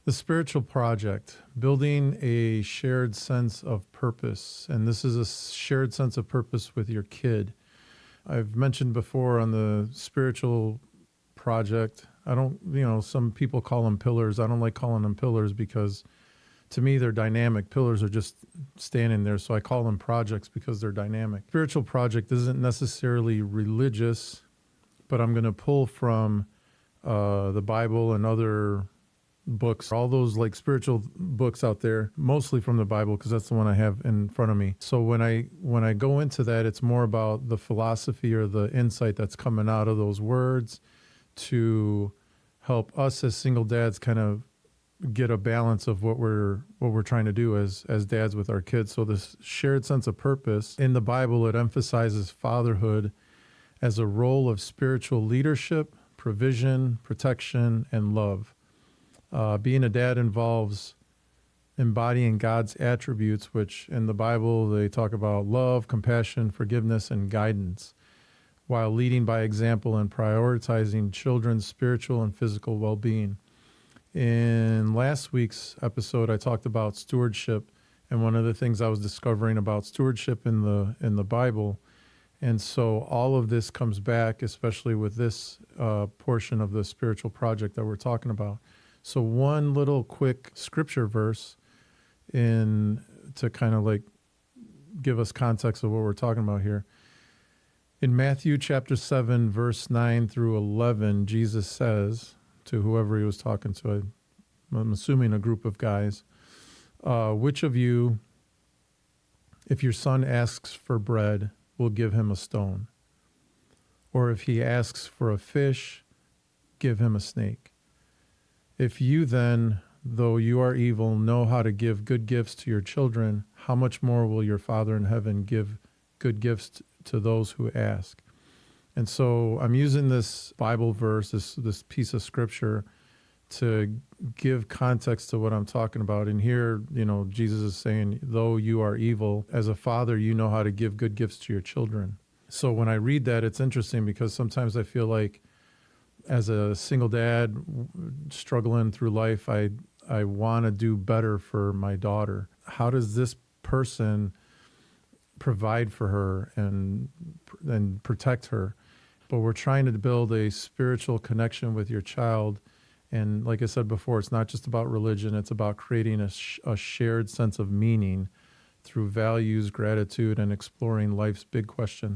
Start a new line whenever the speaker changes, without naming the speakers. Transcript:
The spiritual project, building a shared sense of purpose. And this is a shared sense of purpose with your kid. I've mentioned before on the spiritual project, I don't, some people call them pillars. I don't like calling them pillars because to me they're dynamic. Pillars are just standing there. So I call them projects because they're dynamic. Spiritual project isn't necessarily religious, but I'm going to pull from the Bible and other books, all those like spiritual books out there, mostly from the Bible, because that's the one I have in front of me. So when I go into that, it's more about the philosophy or the insight that's coming out of those words to help us as single dads kind of get a balance of what we're trying to do as dads with our kids. So this shared sense of purpose in the Bible, it emphasizes fatherhood as a role of spiritual leadership, provision, protection, and love. Being a dad involves embodying God's attributes, which in the Bible they talk about love, compassion, forgiveness, and guidance, while leading by example and prioritizing children's spiritual and physical well-being. In last week's episode, I talked about stewardship, and one of the things I was discovering about stewardship in the Bible. And so all of this comes back, especially with this portion of the spiritual project that we're talking about. So one little quick scripture verse to kind of like give us context of what we're talking about here. In Matthew chapter 7, verse 9 through 11, Jesus says to whoever he was talking to, I'm assuming a group of guys, which of you, if your son asks for bread, will give him a stone? Or if he asks for a fish, give him a snake? If you then, though you are evil, know how to give good gifts to your children, how much more will your Father in heaven give good gifts to those who ask? And so I'm using this Bible verse, this piece of scripture, to give context to what I'm talking about. And here, Jesus is saying, though you are evil, as a father, you know how to give good gifts to your children. So when I read that, it's interesting because sometimes I feel like as a single dad struggling through life, I want to do better for my daughter. How does this person provide for her and protect her? But we're trying to build a spiritual connection with your child. And like I said before, it's not just about religion. It's about creating a shared sense of meaning through values, gratitude, and exploring life's big questions.